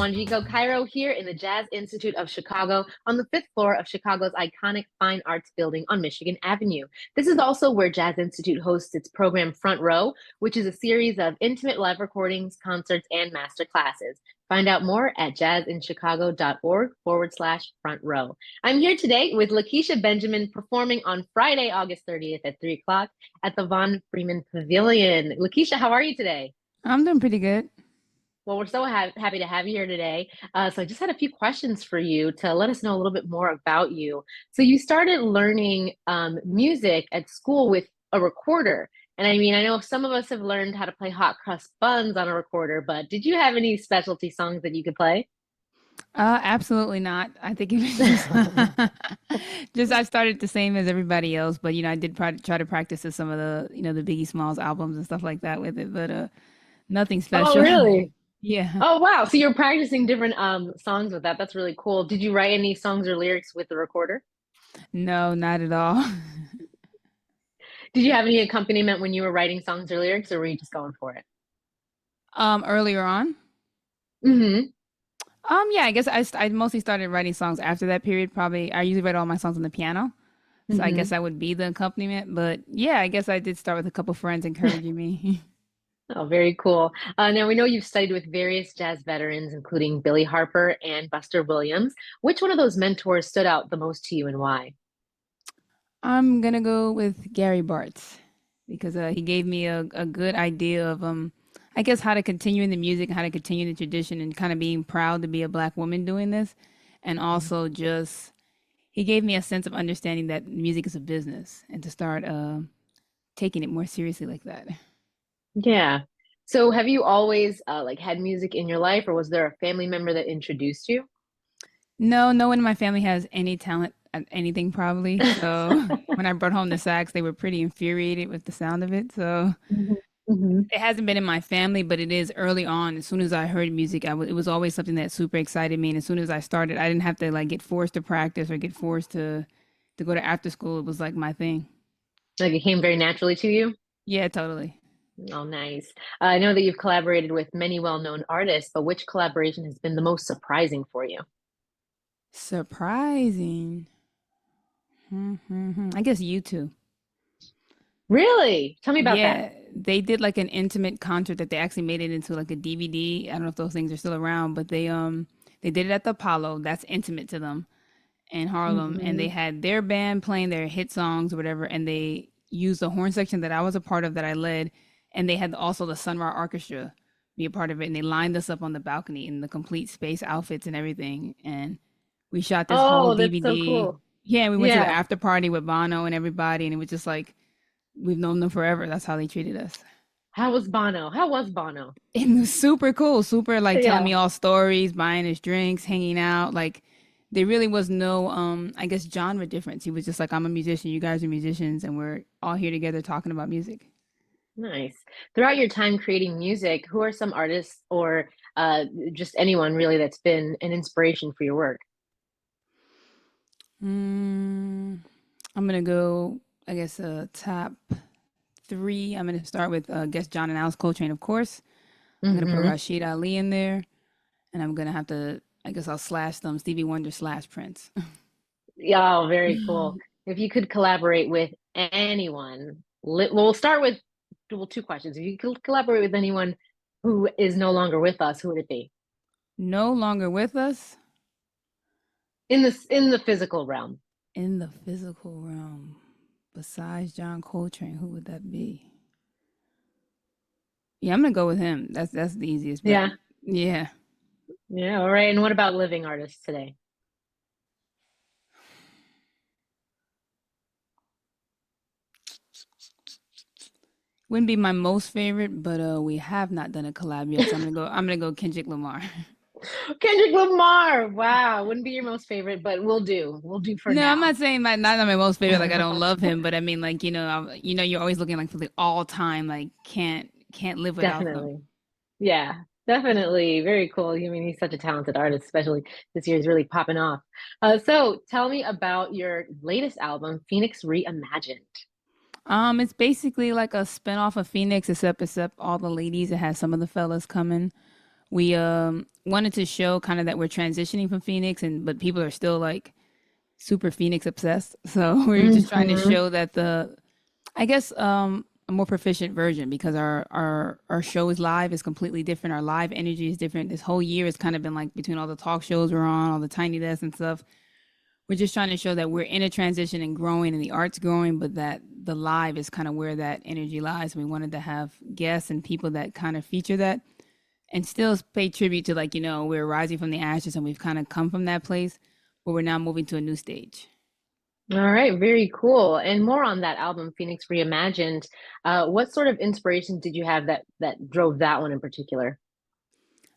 Wanjiku Kairu here in the Jazz Institute of Chicago on the fifth floor of Chicago's iconic Fine Arts Building on Michigan Avenue. This is also where Jazz Institute hosts its program Front Row, which is a series of intimate live recordings, concerts, and master classes. Find out more at jazzinchicago.org/front row. I'm here today with Lakecia Benjamin performing on Friday, August 30th at 3 o'clock at the Von Freeman Pavilion. Lakecia, how are you today? I'm doing pretty good. Well, we're so happy to have you here today. So I just had a few questions for you to let us know a little bit more about you. So you started learning music at school with a recorder. And I mean, I know some of us have learned how to play hot cross buns on a recorder, but did you have any specialty songs that you could play? Absolutely not. I think it was just I started the same as everybody else, but I did try to practice with some of the Biggie Smalls albums and stuff like that with it, but nothing Oh, special. really? Yeah. Oh, wow. So you're practicing different songs with that. That's really cool. Did you write any songs or lyrics with the recorder? No, not at all. Did you have any accompaniment when you were writing songs or lyrics, or were you just going for it? Earlier on. Hmm. Yeah, I guess I mostly started writing songs after that period. Probably I usually write all my songs on the piano. So I guess Hmm. that would be the accompaniment, but yeah, I guess I did start with a couple friends encouraging me. Oh, very cool. Now we know you've studied with various jazz veterans, including Billy Harper and Buster Williams. Which one of those mentors stood out the most to you and why? I'm gonna go with Gary Bartz because he gave me a good idea of I guess how to continue in the music and how to continue the tradition and kind of being proud to be a black woman doing this, and also just he gave me a sense of understanding that music is a business and to start taking it more seriously like that. Yeah. So have you always like had music in your life, or was there a family member that introduced you? No, no one in my family has any talent at anything probably. So when I brought home the sax, they were pretty infuriated with the sound of it. So Mhm. Mhm. it hasn't been in my family, but it is early on. As soon as I heard music, it was always something that super excited me. And as soon as I started, I didn't have to like get forced to practice or get forced to go to after school. It was like my thing. Like it came very naturally to you? Yeah, totally. Oh, nice. I know that you've collaborated with many well-known artists, but which collaboration has been the most surprising for you? Surprising. I guess you too. Really? Tell me about that. Yeah, they did like an intimate concert that they actually made it into like a DVD. I don't know if those things are still around, but they did it at the Apollo. That's intimate to them in Harlem, and they Hmm. had their band playing their hit songs or whatever, and they used the horn section that I was a part of that I led, and they had also the Sun Ra Orchestra be a part of it, and they lined us up on the balcony in the complete space outfits and everything, and we shot this whole Oh, that's so DVD. cool. Yeah, and we went to the Yeah. after party with Bono and everybody, and it was just like we've known them forever. That's how they treated us. How was Bono? How was Bono? It was super cool, super like telling Yeah, me all stories, buying us drinks, hanging out. Like there really was no I guess genre difference. He was just like, I'm a musician, you guys are musicians, and we're all here together talking about music. nice. Throughout your time creating music, who are some artists or just anyone really that's been an inspiration for your work? Mm, I'm gonna go, I guess, top three. I'm gonna start with I guess John and Alice Coltrane, of course. I'm gonna put Hmm. Rashid Ali in there, and I'm gonna have to I guess I'll slash them Stevie Wonder slash Prince. Yeah, oh, very cool. If you could collaborate with anyone, well, we'll start with well, two questions. If you could collaborate with anyone who is no longer with us, who would it be? No longer with us. In the physical realm. In the physical realm, besides John Coltrane, who would that be? Yeah, I'm gonna go with him. That's the easiest bet. Yeah. Yeah. Yeah, all right. And what about living artists today? Wouldn't be my most favorite, but we have not done a collab yet, so I'm gonna go Kendrick Lamar. Kendrick Lamar. Wow. Wouldn't be your most favorite, but we'll do. We'll do for No, I'm now. not saying my not my most favorite, like I don't love him, but I mean like, you're always looking like for the all time, like can't live without them. Definitely. Yeah, definitely. Very cool. I mean, he's such a talented artist, especially this year is really popping off. So tell me about your latest album, Phoenix Reimagined. It's basically like a spinoff of Phoenix, except all the ladies. It has some of the fellas coming. We wanted to show kind of that we're transitioning from Phoenix, and but people are still like super Phoenix obsessed. So we're just trying to Hmm. show that I guess a more proficient version because our show is live is completely different. Our live energy is different. This whole year has kind of been like between all the talk shows we're on, all the tiny desks and stuff. We're just trying to show that we're in a transition and growing and the art's growing, but that the live is kind of where that energy lies. We wanted to have guests and people that kind of feature that and still pay tribute to, like, we're rising from the ashes and we've kind of come from that place, but we're now moving to a new stage. All right, very cool. And more on that album, Phoenix Reimagined. What sort of inspiration did you have that drove that one in particular?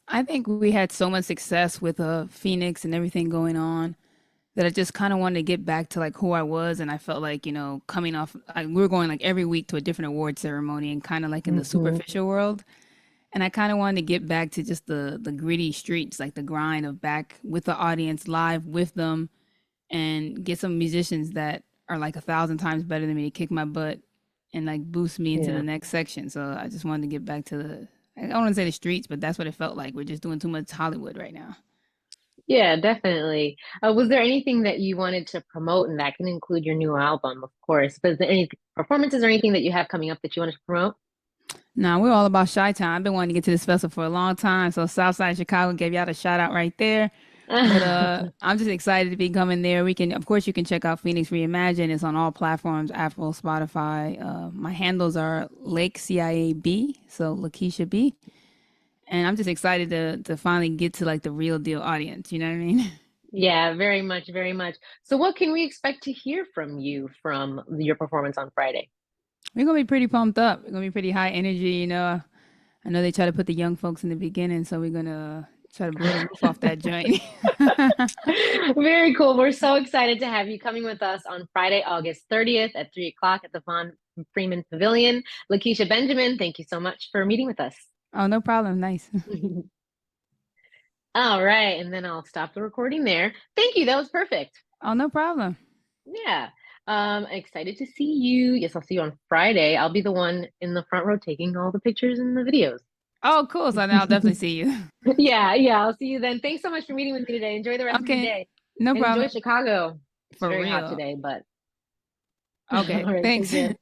I think we had so much success with Phoenix and everything going on that I just kind of wanted to get back to like who I was. And I felt like, coming off, we were going like every week to a different award ceremony and kind of like in the Hmm. superficial world. And I kind of wanted to get back to just the gritty streets, like the grind of back with the audience, live with them, and get some musicians that are like 1,000 times better than me to kick my butt and like boost me into the Yeah. next section. So I just wanted to get back to I don't want to say the streets, but that's what it felt like. We're just doing too much Hollywood right now. Yeah, definitely. Was there anything that you wanted to promote, and that can include your new album, of course, but is there any performances or anything that you have coming up that you wanted to promote? Now we're all about Chi Town. I've been wanting to get to this festival for a long time. So Southside Chicago gave y'all a shout out right there. But I'm just excited to be coming there. Of course, you can check out Phoenix Reimagined. It's on all platforms, Apple, Spotify. My handles are Lakecia B, so Lakecia B. And I'm just excited to finally get to like the real deal audience. You know what I mean? Yeah, very much, very much. So what can we expect to hear from you from your performance on Friday? We're gonna be pretty pumped up. We're gonna be pretty high energy. I know they try to put the young folks in the beginning, so we're gonna try to blow the roof off that joint. Very cool. We're so excited to have you coming with us on Friday, August 30th at 3 o'clock at the Von Freeman Pavilion. Lakecia Benjamin, thank you so much for meeting with us. Oh, no problem. Nice. All right, and then I'll stop the recording there. Thank you. That was perfect. Oh, no problem. Yeah. Excited to see you. Yes, I'll see you on Friday. I'll be the one in the front row taking all the pictures and the videos. Oh, cool. So now I'll definitely see you. Yeah, yeah, I'll see you then. Thanks so much for meeting with me today. Enjoy the rest of your Okay, day no and enjoy problem. Chicago. It's For very hot real. today, but Okay, all right, take thanks. care.